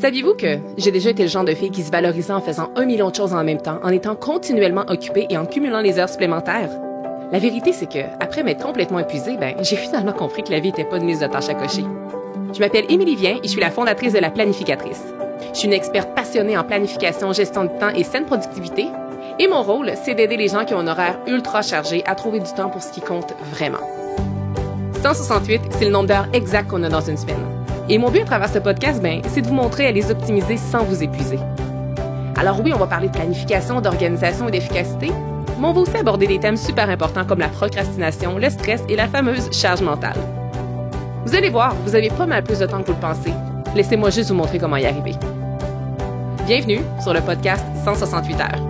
Saviez-vous que j'ai déjà été le genre de fille qui se valorisait en faisant 1 million de choses en même temps, en étant continuellement occupée et en cumulant les heures supplémentaires? La vérité, c'est que, après m'être complètement épuisée, j'ai finalement compris que la vie n'était pas une liste de tâches à cocher. Je m'appelle Émilie Vien et je suis la fondatrice de La Planificatrice. Je suis une experte passionnée en planification, gestion du temps et saine productivité. Et mon rôle, c'est d'aider les gens qui ont un horaire ultra chargé à trouver du temps pour ce qui compte vraiment. 168, c'est le nombre d'heures exact qu'on a dans une semaine. Et mon but à travers ce podcast, c'est de vous montrer à les optimiser sans vous épuiser. Alors oui, on va parler de planification, d'organisation et d'efficacité, mais on va aussi aborder des thèmes super importants comme la procrastination, le stress et la fameuse charge mentale. Vous allez voir, vous avez pas mal plus de temps que vous le pensez. Laissez-moi juste vous montrer comment y arriver. Bienvenue sur le podcast 168 heures.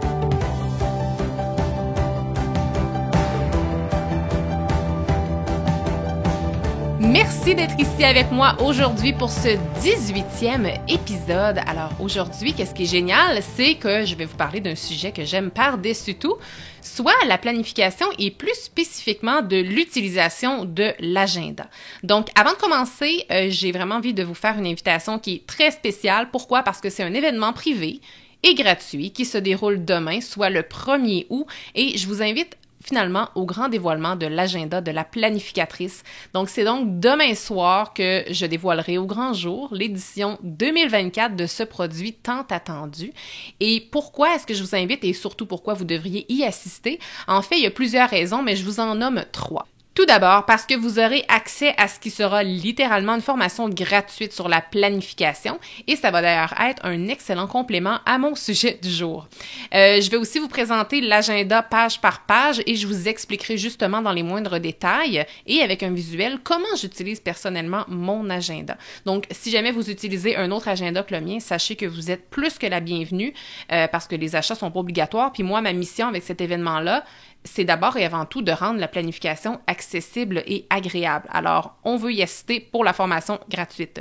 Merci d'être ici avec moi aujourd'hui pour ce 18e épisode. Alors aujourd'hui, qu'est-ce qui est génial, c'est que je vais vous parler d'un sujet que j'aime par-dessus tout, soit la planification et plus spécifiquement de l'utilisation de l'agenda. Donc avant de commencer, j'ai vraiment envie de vous faire une invitation qui est très spéciale. Pourquoi? Parce que c'est un événement privé et gratuit qui se déroule demain, soit le 1er août, et je vous invite finalement au grand dévoilement de l'agenda de la planificatrice. Donc, c'est donc demain soir que je dévoilerai au grand jour l'édition 2024 de ce produit tant attendu. Et pourquoi est-ce que je vous invite et surtout pourquoi vous devriez y assister? En fait, il y a plusieurs raisons, mais je vous en nomme 3. Tout d'abord, parce que vous aurez accès à ce qui sera littéralement une formation gratuite sur la planification et ça va d'ailleurs être un excellent complément à mon sujet du jour. Je vais aussi vous présenter l'agenda page par page et je vous expliquerai justement dans les moindres détails et avec un visuel comment j'utilise personnellement mon agenda. Donc, si jamais vous utilisez un autre agenda que le mien, sachez que vous êtes plus que la bienvenue parce que les achats sont pas obligatoires. Puis moi, ma mission avec cet événement-là, c'est d'abord et avant tout de rendre la planification accessible et agréable. Alors, on veut y assister pour la formation gratuite.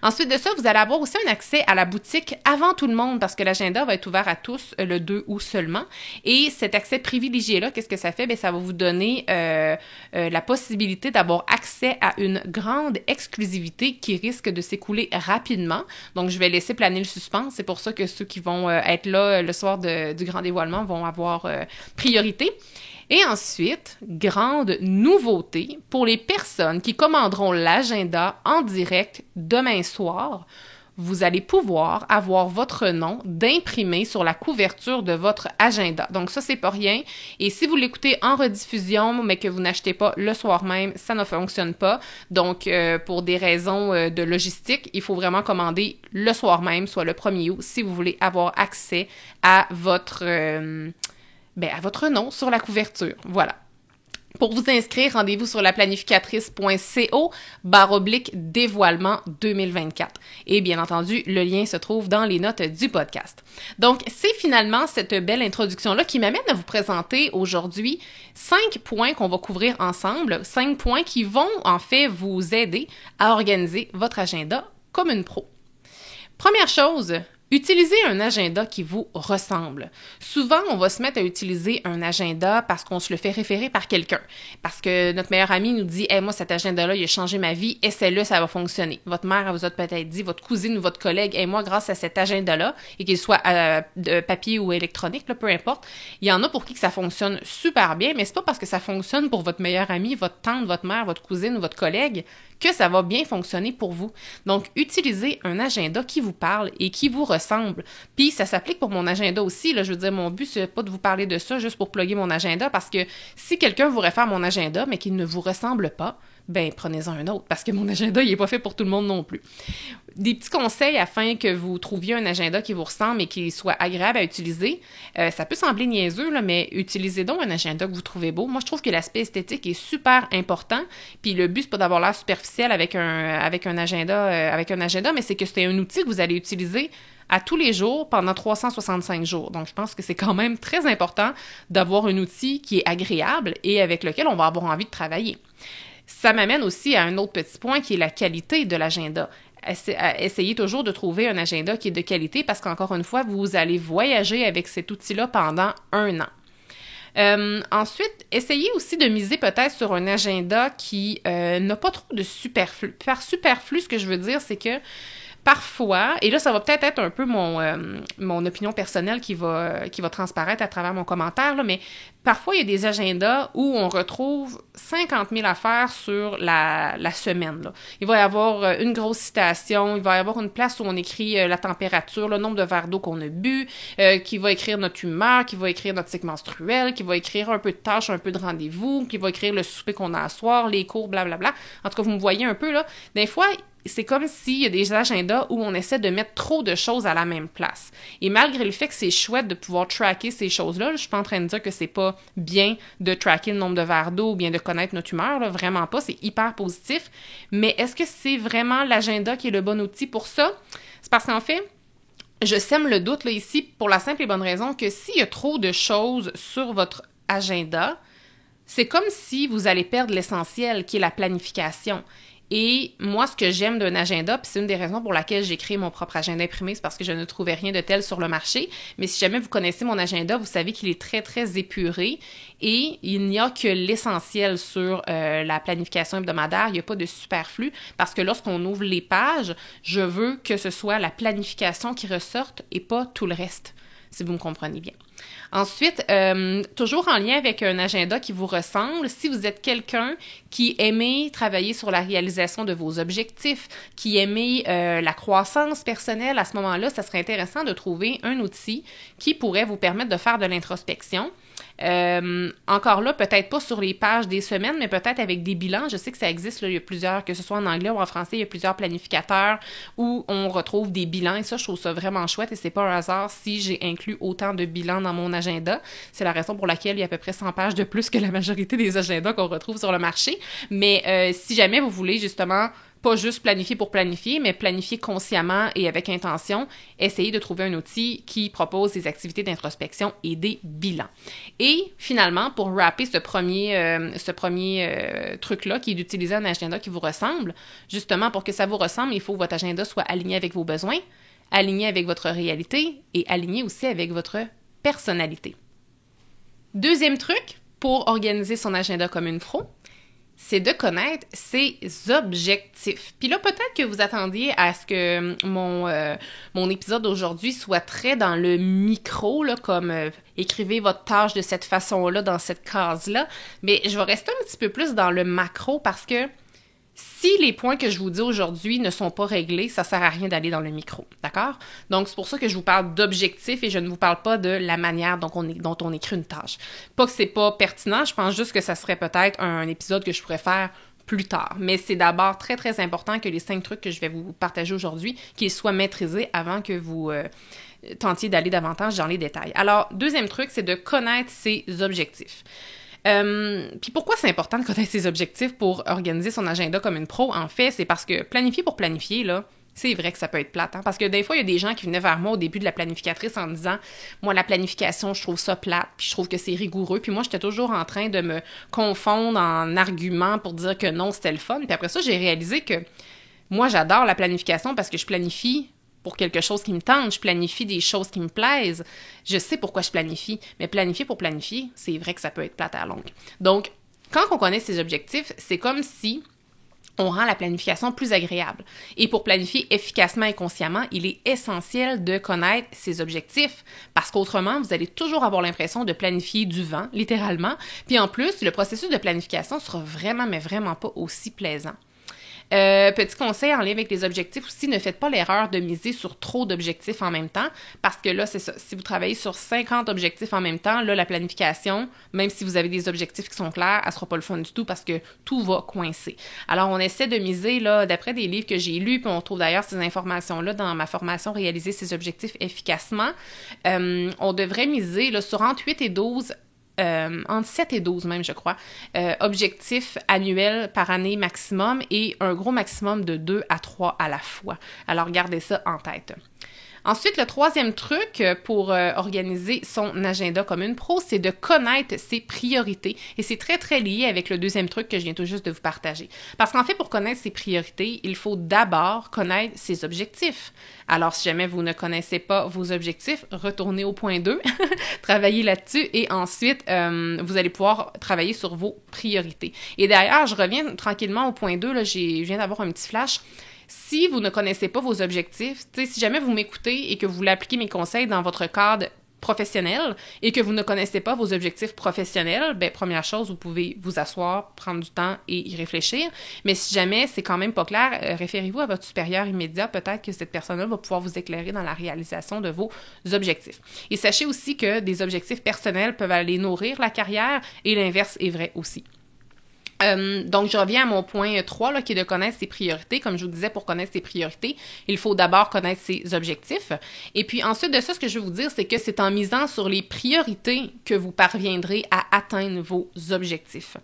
Ensuite de ça, vous allez avoir aussi un accès à la boutique avant tout le monde parce que l'agenda va être ouvert à tous le 2 août seulement. Et cet accès privilégié-là, qu'est-ce que ça fait? Ça va vous donner la possibilité d'avoir accès à une grande exclusivité qui risque de s'écouler rapidement. Donc, je vais laisser planer le suspense. C'est pour ça que ceux qui vont être là le soir du grand dévoilement vont avoir priorité. Et ensuite, grande nouveauté, pour les personnes qui commanderont l'agenda en direct demain soir, vous allez pouvoir avoir votre nom d'imprimé sur la couverture de votre agenda. Donc ça, c'est pas rien. Et si vous l'écoutez en rediffusion, mais que vous n'achetez pas le soir même, ça ne fonctionne pas. Donc, pour des raisons de logistique, il faut vraiment commander le soir même, soit le 1er août, si vous voulez avoir accès à votre nom sur la couverture. Voilà. Pour vous inscrire, rendez-vous sur laplanificatrice.co/dévoilement 2024. Et bien entendu, le lien se trouve dans les notes du podcast. Donc, c'est finalement cette belle introduction-là qui m'amène à vous présenter aujourd'hui 5 points qu'on va couvrir ensemble, 5 points qui vont en fait vous aider à organiser votre agenda comme une pro. Première chose, utilisez un agenda qui vous ressemble. Souvent, on va se mettre à utiliser un agenda parce qu'on se le fait référer par quelqu'un. Parce que notre meilleur ami nous dit « Hey, moi, cet agenda-là, il a changé ma vie, essaie-le, ça va fonctionner. » Votre mère, elle vous a peut-être dit, votre cousine ou votre collègue « Hey, moi, grâce à cet agenda-là, et qu'il soit de papier ou électronique, là, peu importe, il y en a pour qui que ça fonctionne super bien, mais c'est pas parce que ça fonctionne pour votre meilleur ami, votre tante, votre mère, votre cousine ou votre collègue que ça va bien fonctionner pour vous. Donc, utilisez un agenda qui vous parle et qui vous ressemble. Puis, ça s'applique pour mon agenda aussi. Là, je veux dire, mon but, c'est pas de vous parler de ça juste pour plugger mon agenda parce que si quelqu'un vous réfère mon agenda, mais qu'il ne vous ressemble pas, prenez-en un autre parce que mon agenda, il est pas fait pour tout le monde non plus. Des petits conseils afin que vous trouviez un agenda qui vous ressemble et qui soit agréable à utiliser. Ça peut sembler niaiseux, là, mais utilisez donc un agenda que vous trouvez beau. Moi, je trouve que l'aspect esthétique est super important. Puis le but, c'est pas d'avoir l'air superficiel avec un agenda, mais c'est que c'est un outil que vous allez utiliser à tous les jours pendant 365 jours. Donc, je pense que c'est quand même très important d'avoir un outil qui est agréable et avec lequel on va avoir envie de travailler. Ça m'amène aussi à un autre petit point qui est la qualité de l'agenda. Essayez toujours de trouver un agenda qui est de qualité parce qu'encore une fois, vous allez voyager avec cet outil-là pendant 1 an. Ensuite, essayez aussi de miser peut-être sur un agenda qui n'a pas trop de superflu. Par superflu, ce que je veux dire, c'est que parfois, et là, ça va peut-être être un peu mon opinion personnelle qui va transparaître à travers mon commentaire, là, mais parfois, il y a des agendas où on retrouve 50 000 affaires sur la semaine, là. Il va y avoir une grosse citation, il va y avoir une place où on écrit la température, le nombre de verres d'eau qu'on a bu, qui va écrire notre humeur, qui va écrire notre cycle menstruel, qui va écrire un peu de tâches, un peu de rendez-vous, qui va écrire le souper qu'on a à soir, les cours, blablabla. En tout cas, vous me voyez un peu, là. Des fois, c'est comme s'il y a des agendas où on essaie de mettre trop de choses à la même place. Et malgré le fait que c'est chouette de pouvoir tracker ces choses-là, je suis pas en train de dire que c'est pas bien de tracker le nombre de verres d'eau ou bien de connaître notre humeur, là, vraiment pas, c'est hyper positif. Mais est-ce que c'est vraiment l'agenda qui est le bon outil pour ça? C'est parce qu'en fait, je sème le doute là ici pour la simple et bonne raison que s'il y a trop de choses sur votre agenda, c'est comme si vous allez perdre l'essentiel qui est la planification. Et moi, ce que j'aime d'un agenda, puis c'est une des raisons pour laquelle j'ai créé mon propre agenda imprimé, c'est parce que je ne trouvais rien de tel sur le marché. Mais si jamais vous connaissez mon agenda, vous savez qu'il est très, très épuré et il n'y a que l'essentiel sur la planification hebdomadaire. Il n'y a pas de superflu parce que lorsqu'on ouvre les pages, je veux que ce soit la planification qui ressorte et pas tout le reste, si vous me comprenez bien. Ensuite, toujours en lien avec un agenda qui vous ressemble, si vous êtes quelqu'un qui aimait travailler sur la réalisation de vos objectifs, qui aimait la croissance personnelle, à ce moment-là, ça serait intéressant de trouver un outil qui pourrait vous permettre de faire de l'introspection. Encore là, peut-être pas sur les pages des semaines, mais peut-être avec des bilans. Je sais que ça existe, là, il y a plusieurs, que ce soit en anglais ou en français, il y a plusieurs planificateurs où on retrouve des bilans et ça, je trouve ça vraiment chouette et c'est pas un hasard si j'ai inclus autant de bilans dans mon agenda. C'est la raison pour laquelle il y a à peu près 100 pages de plus que la majorité des agendas qu'on retrouve sur le marché. Mais si jamais vous voulez justement pas juste planifier pour planifier, mais planifier consciemment et avec intention, essayez de trouver un outil qui propose des activités d'introspection et des bilans. Et finalement, pour wrapper ce premier truc-là, qui est d'utiliser un agenda qui vous ressemble, justement, pour que ça vous ressemble, il faut que votre agenda soit aligné avec vos besoins, aligné avec votre réalité et aligné aussi avec votre personnalité. Deuxième truc pour organiser son agenda comme une pro, c'est de connaître ses objectifs. Puis là, peut-être que vous attendiez à ce que mon épisode d'aujourd'hui soit très dans le micro, là, comme écrivez votre tâche de cette façon-là, dans cette case-là, mais je vais rester un petit peu plus dans le macro parce que si les points que je vous dis aujourd'hui ne sont pas réglés, ça sert à rien d'aller dans le micro, d'accord? Donc, c'est pour ça que je vous parle d'objectifs et je ne vous parle pas de la manière dont on écrit une tâche. Pas que c'est pas pertinent, je pense juste que ça serait peut-être un épisode que je pourrais faire plus tard. Mais c'est d'abord très, très important que les 5 trucs que je vais vous partager aujourd'hui, qu'ils soient maîtrisés avant que vous tentiez d'aller davantage dans les détails. Alors, deuxième truc, c'est de connaître ses objectifs. Puis pourquoi c'est important de connaître ses objectifs pour organiser son agenda comme une pro? En fait, c'est parce que planifier pour planifier, là, c'est vrai que ça peut être plate, hein? Parce que des fois, il y a des gens qui venaient vers moi au début de la planificatrice en disant « Moi, la planification, je trouve ça plate, puis je trouve que c'est rigoureux. » Puis moi, j'étais toujours en train de me confondre en arguments pour dire que non, c'était le fun. Puis après ça, j'ai réalisé que moi, j'adore la planification parce que je planifie pour quelque chose qui me tente, je planifie des choses qui me plaisent. Je sais pourquoi je planifie, mais planifier pour planifier, c'est vrai que ça peut être plate à la longue. Donc, quand on connaît ses objectifs, c'est comme si on rend la planification plus agréable. Et pour planifier efficacement et consciemment, il est essentiel de connaître ses objectifs parce qu'autrement, vous allez toujours avoir l'impression de planifier du vent, littéralement. Puis en plus, le processus de planification sera vraiment, mais vraiment pas aussi plaisant. Petit conseil en lien avec les objectifs aussi, ne faites pas l'erreur de miser sur trop d'objectifs en même temps, parce que là, c'est ça, si vous travaillez sur 50 objectifs en même temps, là, la planification, même si vous avez des objectifs qui sont clairs, elle sera pas le fun du tout parce que tout va coincer. Alors, on essaie de miser, là, d'après des livres que j'ai lus, puis on trouve d'ailleurs ces informations-là dans ma formation « Réaliser ses objectifs efficacement », on devrait miser là, sur entre 8 et 12 entre 7 et 12 même, je crois, objectifs annuels par année maximum et un gros maximum de 2 à 3 à la fois. Alors, gardez ça en tête. Ensuite, le troisième truc pour organiser son agenda comme une pro, c'est de connaître ses priorités. Et c'est très, très lié avec le deuxième truc que je viens tout juste de vous partager. Parce qu'en fait, pour connaître ses priorités, il faut d'abord connaître ses objectifs. Alors, si jamais vous ne connaissez pas vos objectifs, retournez au point 2, travaillez là-dessus et ensuite, vous allez pouvoir travailler sur vos priorités. Et d'ailleurs, je reviens tranquillement au point 2, là, je viens d'avoir un petit flash. Si vous ne connaissez pas vos objectifs, si jamais vous m'écoutez et que vous voulez appliquer mes conseils dans votre cadre professionnel et que vous ne connaissez pas vos objectifs professionnels, ben première chose, vous pouvez vous asseoir, prendre du temps et y réfléchir. Mais si jamais c'est quand même pas clair, référez-vous à votre supérieur immédiat. Peut-être que cette personne-là va pouvoir vous éclairer dans la réalisation de vos objectifs. Et sachez aussi que des objectifs personnels peuvent aller nourrir la carrière et l'inverse est vrai aussi. Donc, je reviens à mon point 3, là, qui est de connaître ses priorités. Comme je vous disais, pour connaître ses priorités, il faut d'abord connaître ses objectifs. Et puis, ensuite de ça, ce que je vais vous dire, c'est que c'est en misant sur les priorités que vous parviendrez à atteindre vos objectifs.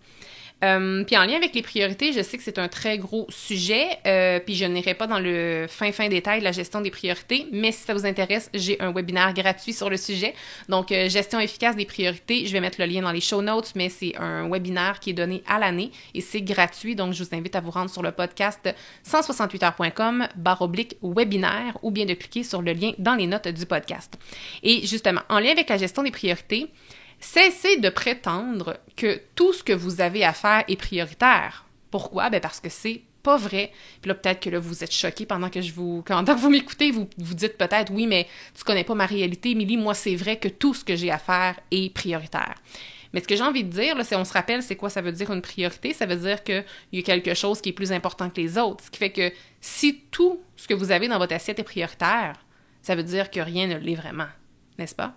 Puis en lien avec les priorités, je sais que c'est un très gros sujet, puis je n'irai pas dans le fin détail de la gestion des priorités, mais si ça vous intéresse, j'ai un webinaire gratuit sur le sujet. Donc, gestion efficace des priorités, je vais mettre le lien dans les show notes, mais c'est un webinaire qui est donné à l'année et c'est gratuit, donc je vous invite à vous rendre sur le podcast 168heures.com/webinaire ou bien de cliquer sur le lien dans les notes du podcast. Et justement, en lien avec la gestion des priorités, cessez de prétendre que tout ce que vous avez à faire est prioritaire. Pourquoi? Ben parce que c'est pas vrai. Puis là, peut-être que là, vous êtes choqués pendant que vous m'écoutez, vous dites peut-être, oui, mais tu connais pas ma réalité, Émilie, moi, c'est vrai que tout ce que j'ai à faire est prioritaire. Mais ce que j'ai envie de dire, là, c'est on se rappelle, c'est quoi ça veut dire une priorité? Ça veut dire qu'il y a quelque chose qui est plus important que les autres. Ce qui fait que si tout ce que vous avez dans votre assiette est prioritaire, ça veut dire que rien ne l'est vraiment, n'est-ce pas?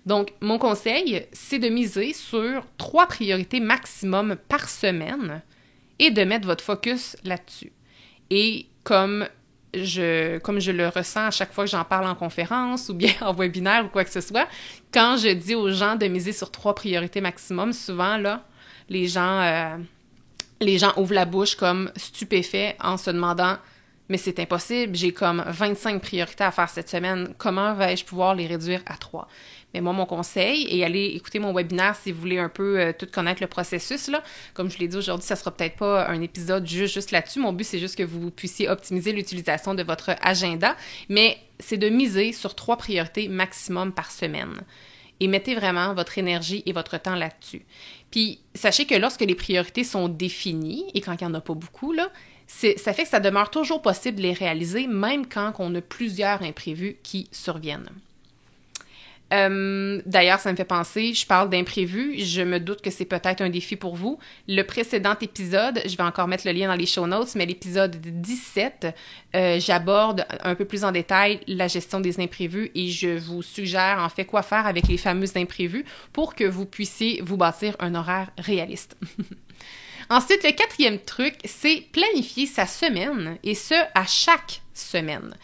Donc, mon conseil, c'est de miser sur 3 priorités maximum par semaine et de mettre votre focus là-dessus. Et comme je le ressens à chaque fois que j'en parle en conférence ou bien en webinaire ou quoi que ce soit, quand je dis aux gens de miser sur 3 priorités maximum, souvent, là, les gens ouvrent la bouche comme stupéfaits en se demandant « Mais c'est impossible, j'ai comme 25 priorités à faire cette semaine, comment vais-je pouvoir les réduire à 3? » Mais moi, mon conseil, et allez écouter mon webinaire si vous voulez un peu tout connaître le processus, là. Comme je l'ai dit aujourd'hui, ça sera peut-être pas un épisode juste là-dessus. Mon but, c'est juste que vous puissiez optimiser l'utilisation de votre agenda, mais c'est de miser sur 3 priorités maximum par semaine. Et mettez vraiment votre énergie et votre temps là-dessus. Puis, sachez que lorsque les priorités sont définies, et quand il n'y en a pas beaucoup, là, ça fait que ça demeure toujours possible de les réaliser, même quand on a plusieurs imprévus qui surviennent. D'ailleurs, ça me fait penser, je parle d'imprévus, je me doute que c'est peut-être un défi pour vous. Le précédent épisode, je vais encore mettre le lien dans les show notes, mais l'épisode 17, j'aborde un peu plus en détail la gestion des imprévus et je vous suggère en fait quoi faire avec les fameux imprévus pour que vous puissiez vous bâtir un horaire réaliste. Ensuite, le 4e truc, c'est planifier sa semaine et ce, à chaque semaine.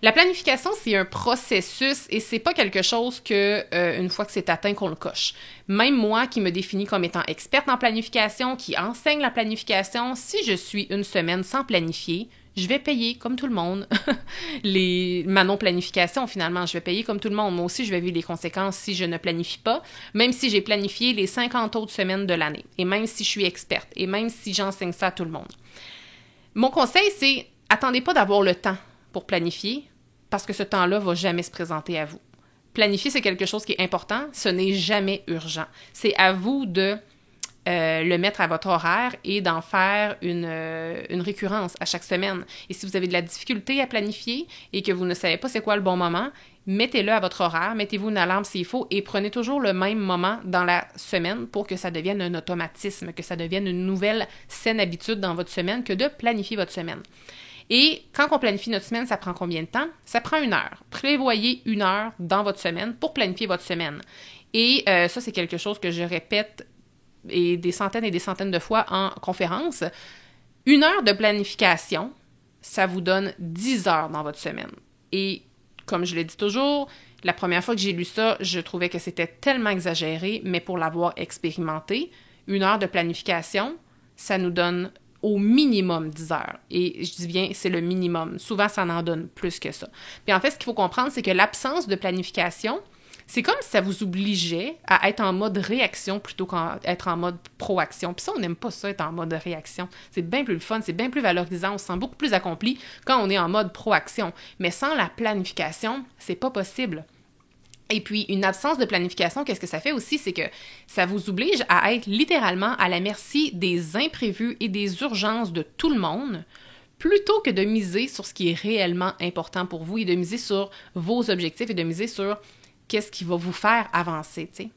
La planification, c'est un processus et c'est pas quelque chose que, une fois que c'est atteint, qu'on le coche. Même moi, qui me définis comme étant experte en planification, qui enseigne la planification, si je suis une semaine sans planifier, je vais payer comme tout le monde ma non-planification finalement. Je vais payer comme tout le monde. Moi aussi, je vais vivre les conséquences si je ne planifie pas, même si j'ai planifié les 50 autres semaines de l'année et même si je suis experte et même si j'enseigne ça à tout le monde. Mon conseil, c'est attendez pas d'avoir le temps pour planifier parce que ce temps-là va jamais se présenter à vous. Planifier, c'est quelque chose qui est important. Ce n'est jamais urgent. C'est à vous de le mettre à votre horaire et d'en faire une récurrence à chaque semaine. Et si vous avez de la difficulté à planifier et que vous ne savez pas c'est quoi le bon moment, mettez-le à votre horaire, mettez-vous une alarme s'il faut et prenez toujours le même moment dans la semaine pour que ça devienne un automatisme, que ça devienne une nouvelle saine habitude dans votre semaine que de planifier votre semaine. Et quand on planifie notre semaine, ça prend combien de temps? Ça prend 1 heure. Prévoyez 1 heure dans votre semaine pour planifier votre semaine. Et ça, c'est quelque chose que je répète des centaines de fois en conférence. 1 heure de planification, ça vous donne 10 heures dans votre semaine. Et comme je le dis toujours, la première fois que j'ai lu ça, je trouvais que c'était tellement exagéré, mais pour l'avoir expérimenté, 1 heure de planification, ça nous donne au minimum 10 heures. Et je dis bien, c'est le minimum. Souvent, ça en donne plus que ça. Puis en fait, ce qu'il faut comprendre, c'est que l'absence de planification, c'est comme si ça vous obligeait à être en mode réaction plutôt qu'être en mode proaction. Puis ça, on n'aime pas ça, être en mode réaction. C'est bien plus fun, c'est bien plus valorisant, on se sent beaucoup plus accompli quand on est en mode proaction. Mais sans la planification, c'est pas possible. Et puis, une absence de planification, qu'est-ce que ça fait aussi? C'est que ça vous oblige à être littéralement à la merci des imprévus et des urgences de tout le monde plutôt que de miser sur ce qui est réellement important pour vous et de miser sur vos objectifs et de miser sur qu'est-ce qui va vous faire avancer, tu sais.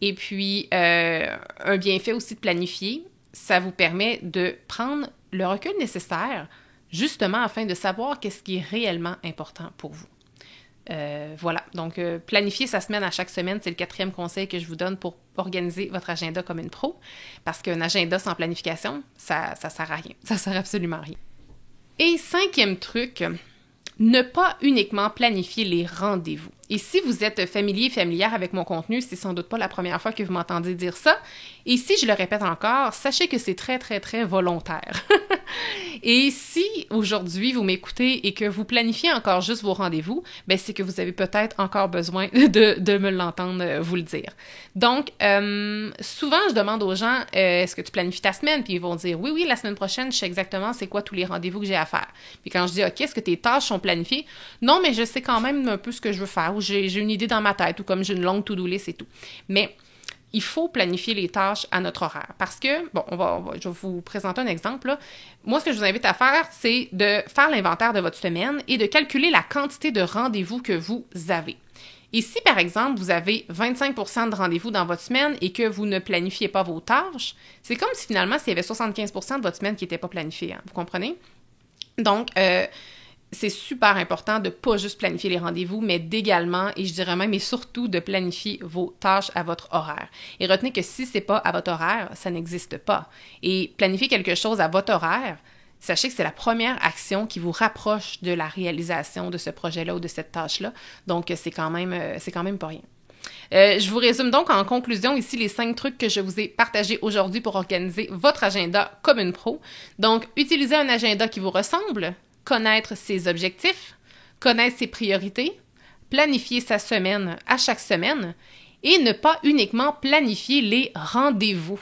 Et puis, un bienfait aussi de planifier, ça vous permet de prendre le recul nécessaire, justement afin de savoir qu'est-ce qui est réellement important pour vous. Voilà, donc planifier sa semaine à chaque semaine, c'est le 4e conseil que je vous donne pour organiser votre agenda comme une pro, parce qu'un agenda sans planification, ça sert à rien, ça sert absolument à rien. Et 5e truc, ne pas uniquement planifier les rendez-vous. Et si vous êtes familière avec mon contenu, c'est sans doute pas la première fois que vous m'entendez dire ça. Et si je le répète encore, sachez que c'est très, très, très volontaire. Et si aujourd'hui vous m'écoutez et que vous planifiez encore juste vos rendez-vous, ben c'est que vous avez peut-être encore besoin de me l'entendre vous le dire. Donc, souvent je demande aux gens, est-ce que tu planifies ta semaine? Puis ils vont dire, oui, la semaine prochaine, je sais exactement c'est quoi tous les rendez-vous que j'ai à faire. Puis quand je dis, OK, est-ce que tes tâches sont planifiées? Non, mais je sais quand même un peu ce que je veux faire, ou j'ai une idée dans ma tête, ou comme j'ai une longue to-do list et tout. Mais il faut planifier les tâches à notre horaire. Parce que, bon, je vais vous présenter un exemple, là. Moi, ce que je vous invite à faire, c'est de faire l'inventaire de votre semaine et de calculer la quantité de rendez-vous que vous avez. Et si, par exemple, vous avez 25% de rendez-vous dans votre semaine et que vous ne planifiez pas vos tâches, c'est comme si finalement, s'il y avait 75% de votre semaine qui n'était pas planifiée. Hein, vous comprenez? Donc, c'est super important de ne pas juste planifier les rendez-vous, mais d'également, et je dirais même et surtout, de planifier vos tâches à votre horaire. Et retenez que si ce n'est pas à votre horaire, ça n'existe pas. Et planifier quelque chose à votre horaire, sachez que c'est la première action qui vous rapproche de la réalisation de ce projet-là ou de cette tâche-là. Donc, c'est quand même pas rien. Je vous résume donc en conclusion ici les 5 trucs que je vous ai partagés aujourd'hui pour organiser votre agenda comme une pro. Donc, utilisez un agenda qui vous ressemble, connaître ses objectifs, connaître ses priorités, planifier sa semaine à chaque semaine et ne pas uniquement planifier les rendez-vous.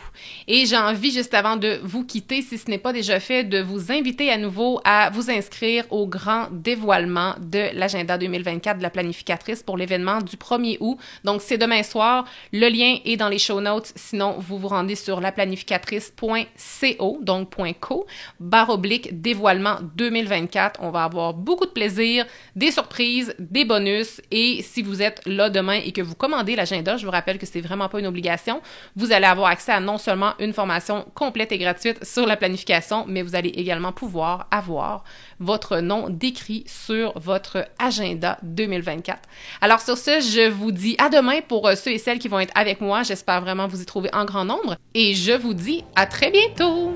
Et j'ai envie, juste avant de vous quitter, si ce n'est pas déjà fait, de vous inviter à nouveau à vous inscrire au grand dévoilement de l'agenda 2024 de la planificatrice pour l'événement du 1er août. Donc, c'est demain soir. Le lien est dans les show notes. Sinon, vous vous rendez sur laplanificatrice.co, donc .co, /dévoilement 2024. On va avoir beaucoup de plaisir, des surprises, des bonus. Et si vous êtes là demain et que vous commandez l'agenda, je vous rappelle que c'est vraiment pas une obligation. Vous allez avoir accès à non seulement une formation complète et gratuite sur la planification, mais vous allez également pouvoir avoir votre nom décrit sur votre agenda 2024. Alors sur ce, je vous dis à demain pour ceux et celles qui vont être avec moi. J'espère vraiment vous y trouver en grand nombre et je vous dis à très bientôt!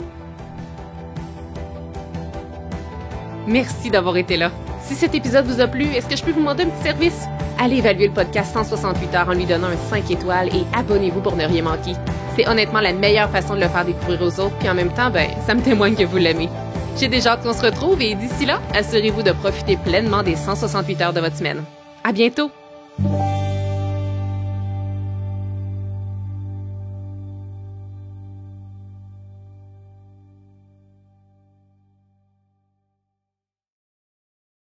Merci d'avoir été là. Si cet épisode vous a plu, est-ce que je peux vous demander un petit service? Allez évaluer le podcast 168 heures en lui donnant un 5 étoiles et abonnez-vous pour ne rien manquer. C'est honnêtement la meilleure façon de le faire découvrir aux autres, puis en même temps, ça me témoigne que vous l'aimez. J'ai déjà hâte qu'on se retrouve et d'ici là, assurez-vous de profiter pleinement des 168 heures de votre semaine. À bientôt!